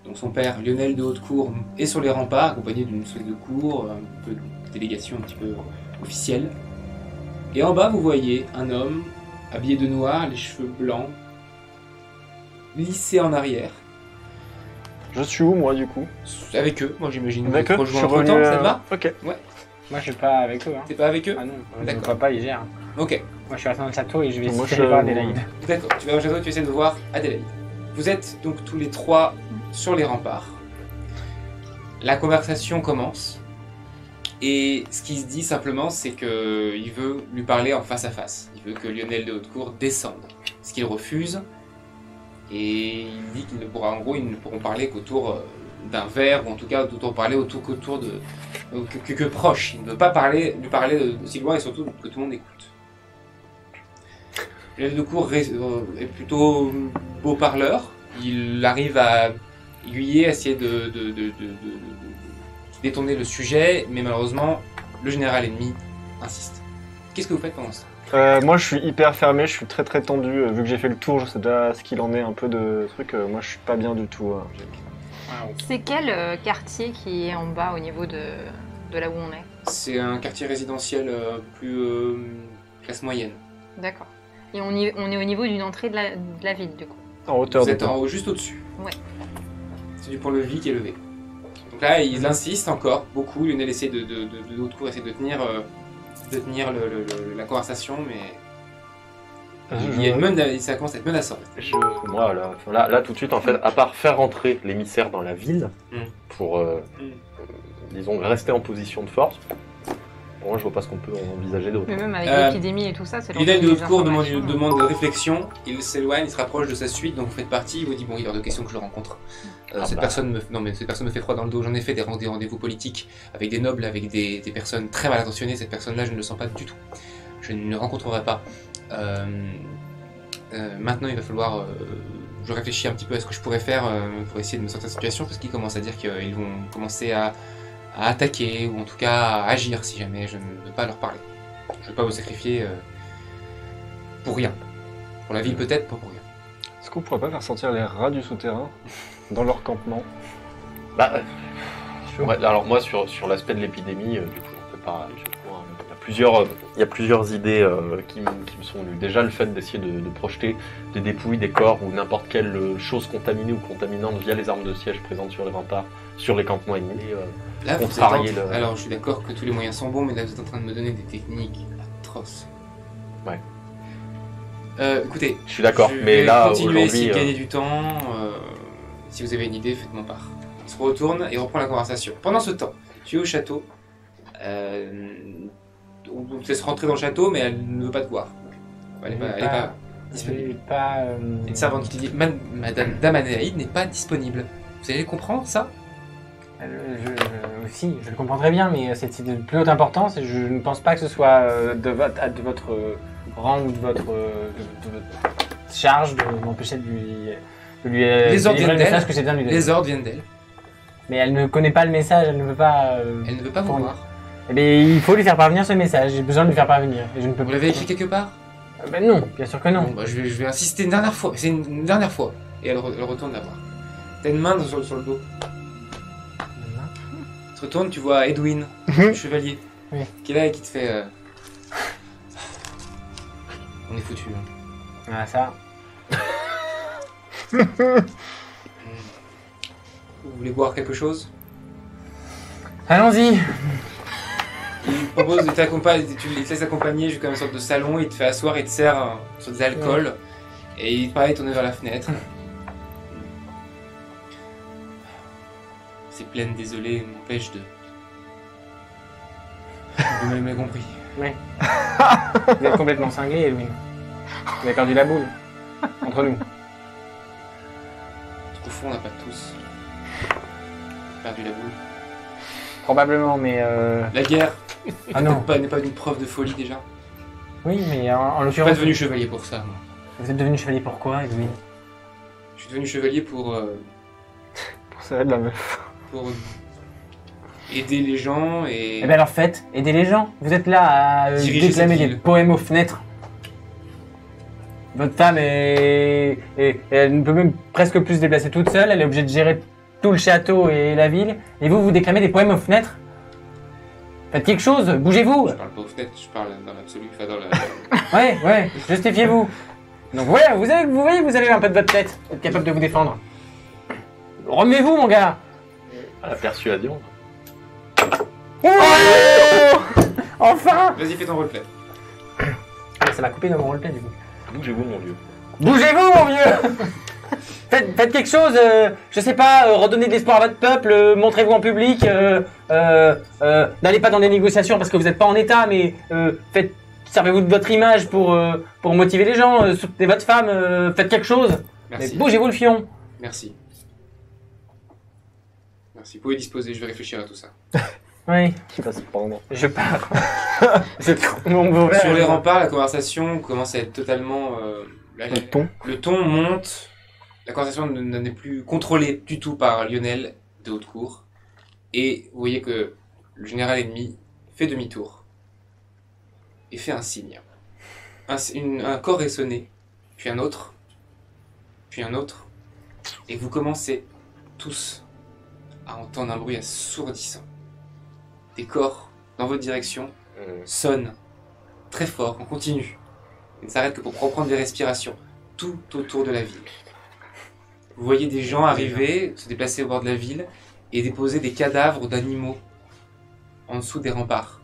donc son père, Lionel de Haute-Cour, est sur les remparts, accompagné d'une espèce de cour, un peu de délégation un petit peu officielle. Et en bas, vous voyez un homme habillé de noir, les cheveux blancs, lissé en arrière. Je suis où, moi, du coup? Avec eux, moi j'imagine. Avec eux? Vous Je suis rejoins revenu. entre-temps, ça te va? Ok. Moi, je suis pas avec eux. Hein. T'es pas avec eux? Ah non, D'accord. mon papa, il gère. Ok. Moi, je suis resté dans le château et je vais Moi, essayer je- de voir Adélaïde. D'accord, tu vas au château et tu essaies de voir Adélaïde. Vous êtes donc tous les 3 sur les remparts. La conversation commence. Et ce qui se dit simplement, c'est qu'il veut lui parler en face à face. Il veut que Lionel de Haute-Cour descende. Ce qu'il refuse. Et il dit qu'il ne pourra, en gros, ils ne pourront parler qu'autour d'un verre, ou en tout cas qu'autour de... que proche. Il ne veut pas lui parler de si loin et surtout que tout le monde écoute. L'aide de cour est plutôt beau parleur. Il arrive à aiguiller, à essayer de détourner le sujet, mais malheureusement, le général ennemi insiste. Qu'est-ce que vous faites pendant ça? Moi, je suis hyper fermé, je suis très très tendu. Vu que j'ai fait le tour, je sais déjà ce qu'il en est un peu de trucs. Moi, je suis pas bien du tout. C'est quel quartier qui est en bas au niveau de là où on est? C'est un quartier résidentiel plus classe moyenne. D'accord. Et on est au niveau d'une entrée de la ville, du coup. En hauteur Vous de êtes en haut, juste au-dessus. Ouais. C'est du pont-levis qui est levé. Donc là, ils insistent encore beaucoup. Lionel essaie de l'autre cour essaie de tenir la conversation, mais ça commence à être menaçant. Moi, là, tout de suite, en fait, à part faire rentrer l'émissaire dans la ville, pour, disons, rester en position de force, moi, je vois pas ce qu'on peut envisager d'autre. Mais même avec l'épidémie et tout ça, c'est Lionel de l'ensemble l'autre cour des informations. demande réflexion. Il s'éloigne, il se rapproche de sa suite, donc vous faites partie. Il vous dit bon, il est hors de question que je le rencontre. Cette personne me fait froid dans le dos. J'en ai fait des rendez-vous politiques avec des nobles, avec des personnes très mal intentionnées. Cette personne-là, je ne le sens pas du tout. Je ne le rencontrerai pas. Maintenant, il va falloir. Je réfléchis un petit peu à ce que je pourrais faire pour essayer de me sortir de cette situation, parce qu'ils commencent à dire qu'ils vont commencer à attaquer, ou en tout cas à agir si jamais je ne veux pas leur parler. Je ne veux pas vous sacrifier pour rien. Pour la ville peut-être, pas pour rien. Est-ce qu'on pourrait pas faire sortir les rats du souterrain dans leur campement? Bah, ouais, alors moi, sur l'aspect de l'épidémie, du coup, on peut pas... Il y a plusieurs idées qui me sont venues. Déjà, le fait d'essayer de projeter des dépouilles, des corps ou n'importe quelle chose contaminée ou contaminante via les armes de siège présentes sur les remparts, sur les campements ennemis. Là, vous êtes contrarier Alors, je suis d'accord que tous les moyens sont bons, mais là, vous êtes en train de me donner des techniques atroces. Ouais. Écoutez, Je suis d'accord, je mais vais là, continuer à essayer aujourd'hui... de gagner du temps. Si vous avez une idée, faites-moi part. Il se retourne et reprend la conversation. Pendant ce temps, tu es au château. On te laisse rentrer dans le château, mais elle ne veut pas te voir. Elle n'est pas disponible. Une servante qui te dit Madame Dame Adélaïde n'est pas disponible. Vous allez comprendre ça? Aussi, je le comprends très bien, mais c'est de plus haute importance et je ne pense pas que ce soit de votre rang ou de votre charge de m'empêcher de lui Les ordres délivrer viennent le message d'elle. que j'ai bien lui donner. Les ordres viennent d'elle. Mais elle ne connaît pas le message, elle ne veut pas... Elle ne veut pas vous voir. Eh bien, il faut lui faire parvenir ce message, j'ai besoin de lui faire parvenir. Et je ne peux Vous l'avez écrit quelque part? Ben non, bien sûr que non. Bon, bah, je vais insister une dernière fois. C'est une dernière fois. Et elle retourne la voir. T'as une main sur le dos. Tu te retournes, tu vois Edwin, le chevalier, Oui. qui est là et qui te fait... On est foutu. Ah, ça. Vous voulez boire quelque chose? Allons-y. Il te propose de t'accompagner, il te laisse accompagner jusqu'à une sorte de salon, il te fait asseoir, il te sert une sorte d'alcool, et il te paraît tourner vers la fenêtre. Ces plaines désolées m'empêchent de... Vous m'avez compris. Vous êtes complètement cinglé, Edwin. Vous avez perdu la boule. Entre nous. Au fond, on n'a pas tous perdu la boule. Probablement, mais... La guerre Ah non. n'est pas une preuve de folie déjà. Oui, mais en Je suis pas l'occurrence... devenu chevalier pour ça, moi. Vous êtes devenu chevalier pourquoi, Edwin? Je suis devenu chevalier pour Ça de la meuf. aider les gens et... Eh bien alors faites, aidez les gens. Vous êtes là à Diriger déclamer cette des ville. poèmes aux fenêtres. Votre femme elle ne peut même presque plus se déplacer toute seule. Elle est obligée de gérer tout le château et la ville. Et vous déclamez des poèmes aux fenêtres. Faites quelque chose, bougez-vous. Je parle pas aux fenêtres, je parle dans l'absolu, enfin dans la... Ouais, justifiez-vous. Donc voilà, vous voyez, vous avez un peu de votre tête. Vous êtes capable de vous défendre. Remuez-vous, mon gars. À la persuasion. Oh enfin. Vas-y, fais ton roleplay. Ça m'a coupé dans mon roleplay du coup. Bougez-vous, mon vieux. Bougez-vous, mon vieux. Faites quelque chose, je sais pas, redonnez de l'espoir à votre peuple, montrez-vous en public, n'allez pas dans des négociations parce que vous n'êtes pas en état, mais servez-vous de votre image pour motiver les gens, soutenez votre femme, faites quelque chose. Merci. Mais bougez-vous le fion. Merci. Merci. Vous pouvez disposer, je vais réfléchir à tout ça. Oui, Qui va se pendre. je pars. Mon beau-père, Sur les remparts, la conversation commence à être totalement... Le ton. le ton monte. La conversation n'est plus contrôlée du tout par Lionel de Haute-Cour. Et vous voyez que le général ennemi fait demi-tour. Et fait un signe. Un corps est sonné, puis un autre, puis un autre. Et vous commencez tous à entendre un bruit assourdissant. Des corps dans votre direction sonnent très fort, en continu. Ils ne s'arrêtent que pour reprendre des respirations, tout autour de la ville. Vous voyez des gens arriver, se déplacer au bord de la ville et déposer des cadavres d'animaux en dessous des remparts.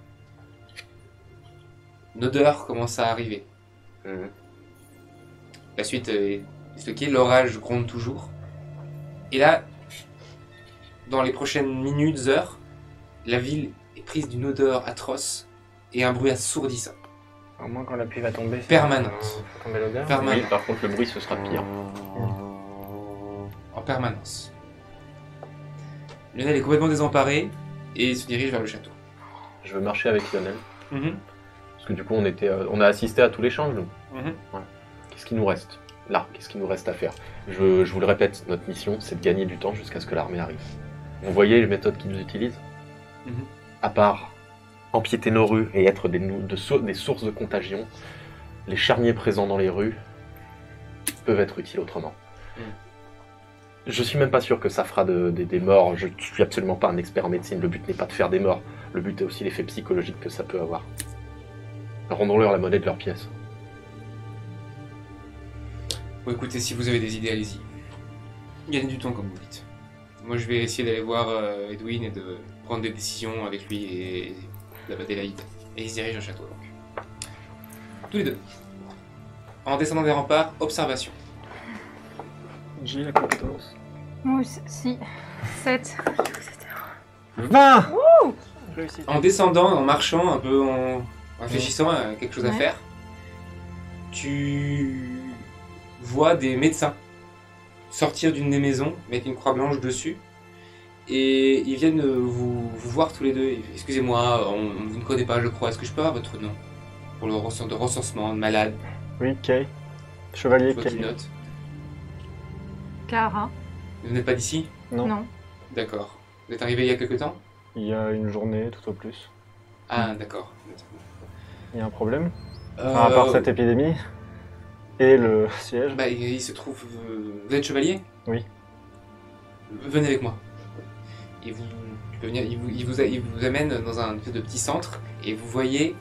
Une odeur commence à arriver. La suite est stockée, l'orage gronde toujours. Et là, dans les prochaines minutes, heures, la ville est prise d'une odeur atroce et un bruit assourdissant. Au moins quand la pluie va tomber. Permanente. Faut tomber l'odeur. Permanente. Oui, par contre, le bruit, ce sera pire. En permanence. Lionel est complètement désemparé et se dirige vers le château. Je veux marcher avec Lionel. Parce que du coup, on a assisté à tout l'échange, nous. Voilà. Qu'est-ce qui nous reste là? Qu'est-ce qui nous reste à faire? Je vous le répète, notre mission, c'est de gagner du temps jusqu'à ce que l'armée arrive. Vous voyez les méthodes qu'ils utilisent? À part empiéter nos rues et être des sources de contagion, les charniers présents dans les rues peuvent être utiles autrement. Je suis même pas sûr que ça fera des morts. Je suis absolument pas un expert en médecine. Le but n'est pas de faire des morts. Le but est aussi l'effet psychologique que ça peut avoir. Rendons-leur la monnaie de leur pièce. Bon, écoutez, si vous avez des idées, allez-y. Gagnez du temps, comme vous dites. Moi, je vais essayer d'aller voir Edwin et de prendre des décisions avec lui et d'Adélaïde. Et il se dirige au château, donc. Tous les deux. En descendant des remparts, observation. J'ai la compétence. Moi aussi. 7. 20. Réussite. En descendant, en marchant, un peu en réfléchissant à quelque chose à Ouais. faire, tu vois des médecins sortir d'une des maisons, mettre une croix blanche dessus, et ils viennent vous voir tous les deux. Excusez-moi, vous ne connaissez pas, je crois. Est-ce que je peux avoir votre nom pour le recensement de malade? Oui, Kay. Chevalier Votre Kay. note. Cara. Vous n'êtes pas d'ici? Non. D'accord. Vous êtes arrivé il y a quelque temps? Il y a une journée, tout au plus. Ah, d'accord. Il y a un problème Enfin, à part cette épidémie et le siège. Bah, il se trouve... vous êtes chevalier? Oui. Venez avec moi. Il vous amène dans un espèce de petit centre et vous voyez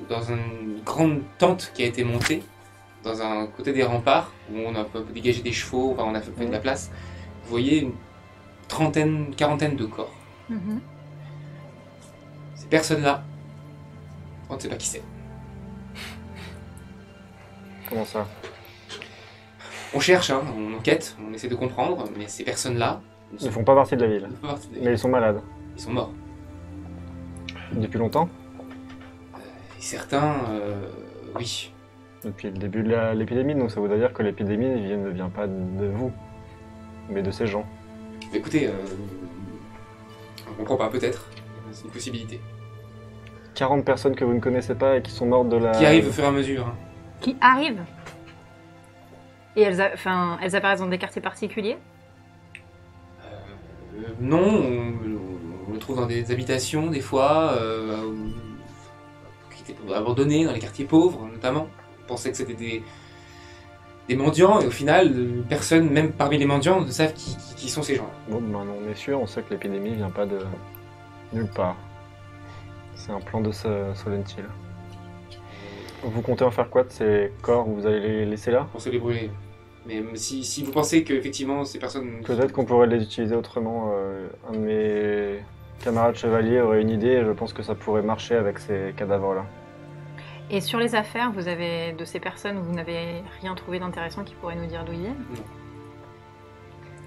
dans une grande tente qui a été montée dans un côté des remparts où on a un peu dégagé des chevaux, enfin on a fait de la place. Vous voyez une quarantaine de corps. Mhm. Ces personnes-là, on ne sait pas qui c'est. Comment ça? On cherche, hein, on enquête, on essaie de comprendre, mais ces personnes-là Ils ne font pas partie de la ville. ne font pas partie des- Mais ils sont malades. Ils sont morts. Depuis longtemps? Et certains, oui. Depuis le début de l'épidémie, donc ça voudrait dire que l'épidémie ne vient pas de vous, mais de ces gens. Mais écoutez, on comprend pas, peut-être. C'est une possibilité. 40 personnes que vous ne connaissez pas et qui sont mortes de la... Qui arrive au fur et à mesure. Hein. Qui arrivent. Et elles apparaissent dans des quartiers particuliers. Non, on le trouve dans des habitations, des fois, qui étaient abandonnées, dans les quartiers pauvres, notamment. On pensait que c'était des mendiants, et au final, personne, même parmi les mendiants, ne savent qui sont ces gens. Bon, maintenant on est sûr, on sait que l'épidémie vient pas de nulle part. C'est un plan de Solentil. Vous comptez en faire quoi de ces corps? Vous allez les laisser là? Pour se les brûler. Mais si vous pensez qu'effectivement, ces personnes... Peut-être qu'on pourrait les utiliser autrement. Un de mes camarades chevaliers aurait une idée et je pense que ça pourrait marcher avec ces cadavres-là. Et sur les affaires, vous avez de ces personnes, vous n'avez rien trouvé d'intéressant qui pourrait nous dire d'où ils viennent?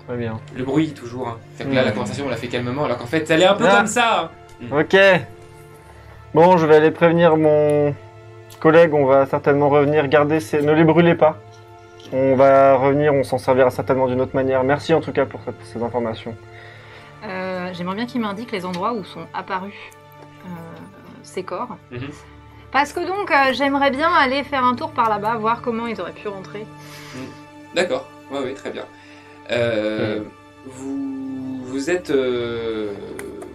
Très bien. Le bruit, toujours. Hein. Fait que là, la conversation, on l'a fait calmement, alors qu'en fait, ça allait un peu Ah. comme ça. Ok. Bon, je vais aller prévenir mon collègue, on va certainement revenir. Gardez ces... Ne les brûlez pas. On va revenir, on s'en servira certainement d'une autre manière. Merci en tout cas pour ces informations. J'aimerais bien qu'il m'indique les endroits où sont apparus ces corps. Mhm. Parce que donc, j'aimerais bien aller faire un tour par là-bas, voir comment ils auraient pu rentrer. D'accord, ouais, très bien. Vous êtes...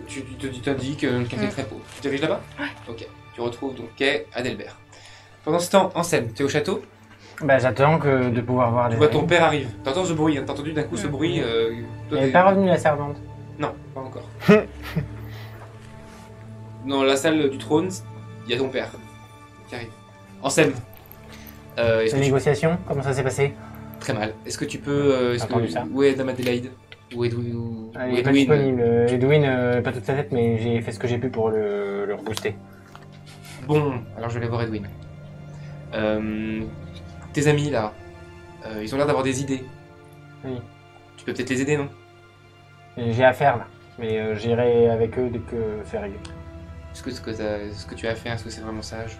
tu t'indiques un café très beau. Tu te diriges là-bas? Ouais. Ok, tu retrouves donc quai Adelbert. Pendant ce temps, Ansem, tu es au château? Bah, j'attends de pouvoir voir Tu des vois ton père arrive. T'entends ce bruit, hein, t'as entendu d'un coup ce bruit. Elle n'est pas revenue, la servante. Non, pas encore. Dans la salle du trône, il y a ton père qui arrive. Ansem, est-ce Les que tu... négociations, comment ça s'est passé? Très mal. Est-ce que tu peux... J'ai entendu ça. Où est Dame Adélaïde? Où est Edwin? Elle n'est pas disponible. Edwin, pas toute sa tête, mais j'ai fait ce que j'ai pu pour le rebooster. Bon, alors je vais aller voir Edwin. Tes amis là, ils ont l'air d'avoir des idées. Oui. Tu peux peut-être les aider, non? J'ai affaire là, mais j'irai avec eux dès que c'est réglé. Est-ce que ce que tu as à faire, est-ce que c'est vraiment sage?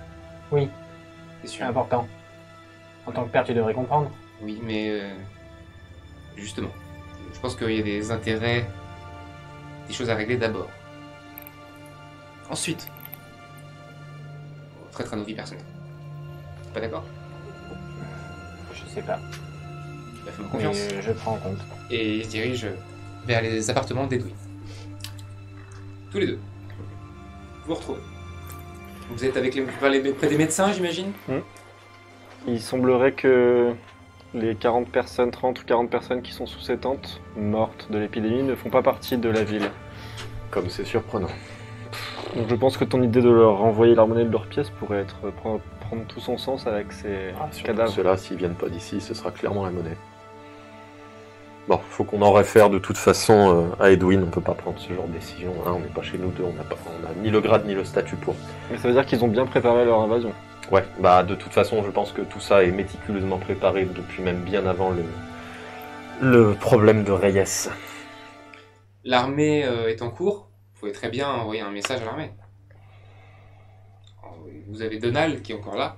Oui, C'est c'est sûr. important. En tant que père, tu devrais comprendre. Oui, mais justement, je pense qu'il y a des intérêts, des choses à régler d'abord. Ensuite, on traitera nos vies personnelles. Pas d'accord? Je sais pas, Bah, fais-moi mais confiance. je prends en compte. Et il se dirige vers les appartements d'Edwin. Tous les deux. Vous vous retrouvez. Vous êtes avec près des médecins, j'imagine? Il semblerait que les 40 personnes, 30 ou 40 personnes qui sont sous ces tentes, mortes de l'épidémie, ne font pas partie de la ville. Comme c'est surprenant. Donc je pense que ton idée de leur renvoyer leur monnaie de leur pièce pourrait prendre tout son sens avec ces cadavres. Ceux-là, s'ils viennent pas d'ici, ce sera clairement la monnaie. Bon, faut qu'on en réfère de toute façon à Edwin, on peut pas prendre ce genre de décision, hein, on n'est pas chez nous deux, on a ni le grade ni le statut pour. Mais ça veut dire qu'ils ont bien préparé leur invasion. Ouais, bah de toute façon, je pense que tout ça est méticuleusement préparé depuis même bien avant le problème de Reyes. L'armée est en cours. Vous pouvez très bien envoyer un message à l'armée. Vous avez Donald qui est encore là.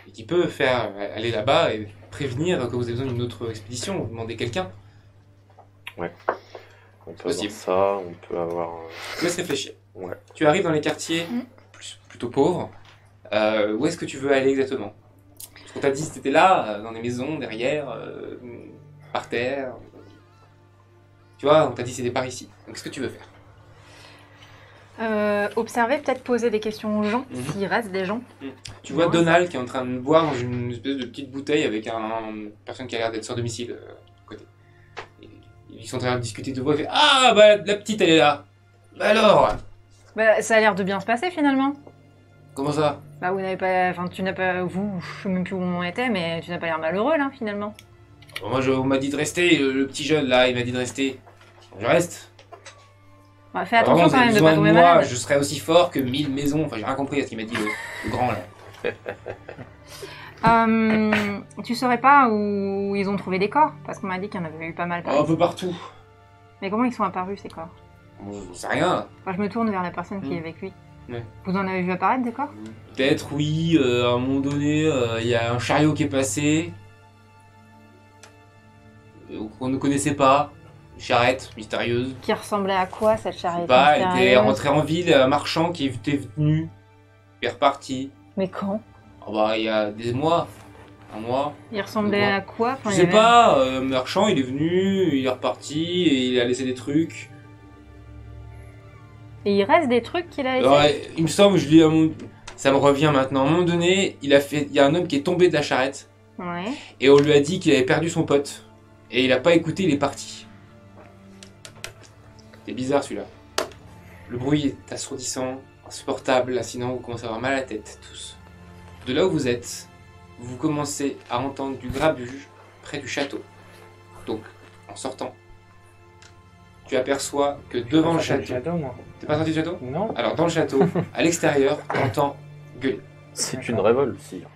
Et qui peut faire aller là-bas et prévenir que vous avez besoin d'une autre expédition. Vous demandez quelqu'un. On peut avoir possible. ça, on peut avoir... Je vous laisse réfléchir. Ouais. Tu arrives dans les quartiers plutôt pauvres. Où est-ce que tu veux aller exactement? Parce qu'on t'a dit que c'était là, dans des maisons, derrière, par terre. Tu vois, on t'a dit que c'était par ici. Donc qu'est-ce que tu veux faire? Observer, peut-être poser des questions aux gens, Mhm. s'il reste des gens. Tu vois Ouais. Donald qui est en train de boire dans une espèce de petite bouteille avec une personne qui a l'air d'être sans domicile à côté. Et ils sont en train de discuter de voix. Il fait, ah, bah la petite elle est là. Bah alors, Bah, ça a l'air de bien se passer finalement. comment ça? Bah, vous n'avez pas. Enfin, tu n'as pas. Vous, je sais même plus où on était, mais tu n'as pas l'air malheureux là finalement. Bon, moi on m'a dit de rester, le petit jeune là il m'a dit de rester. Je reste. Bah, fais Alors, attention vous quand avez même de besoin pas tomber moi, malade. je serais aussi fort que 1000 maisons. Enfin j'ai rien compris à ce qu'il m'a dit le grand là. Tu saurais pas où ils ont trouvé des corps? Parce qu'on m'a dit qu'il y en avait eu pas mal par Oh, un ici. peu partout. Mais comment ils sont apparus ces corps? Bon, j'en sais rien. Enfin, je me tourne vers la personne qui Mm. est avec lui. Ouais. Vous en avez vu apparaître des corps? Peut-être oui, à un moment donné, il y a un chariot qui est passé. Qu'on ne connaissait pas. Une charrette mystérieuse. Qui ressemblait à quoi cette Je charrette sais pas, elle était mystérieuse? rentrée en ville, un marchand qui était venu. Il est reparti. Mais quand? Oh bah, il y a des mois. Un mois. Il ressemblait Quoi? à quoi? Enfin, Je il y sais avait- pas, marchand, il est venu, il est reparti, et il a laissé des trucs. Et il reste des trucs qu'il a laissés? Alors, il me semble, je lis à mon... Ça me revient maintenant. À un moment donné, il y a un homme qui est tombé de la charrette, Ouais. et on lui a dit qu'il avait perdu son pote. Et il a pas écouté, il est parti. C'est bizarre celui-là. Le bruit est assourdissant, insupportable, là, sinon vous commencez à avoir mal à la tête, tous. De là où vous êtes, vous commencez à entendre du grabuge près du château. Donc, en sortant, tu aperçois que devant le château... moi. T'es pas sorti du château? Non. Alors, dans le château, à l'extérieur, t'entends gueuler. C'est une révolte, sire.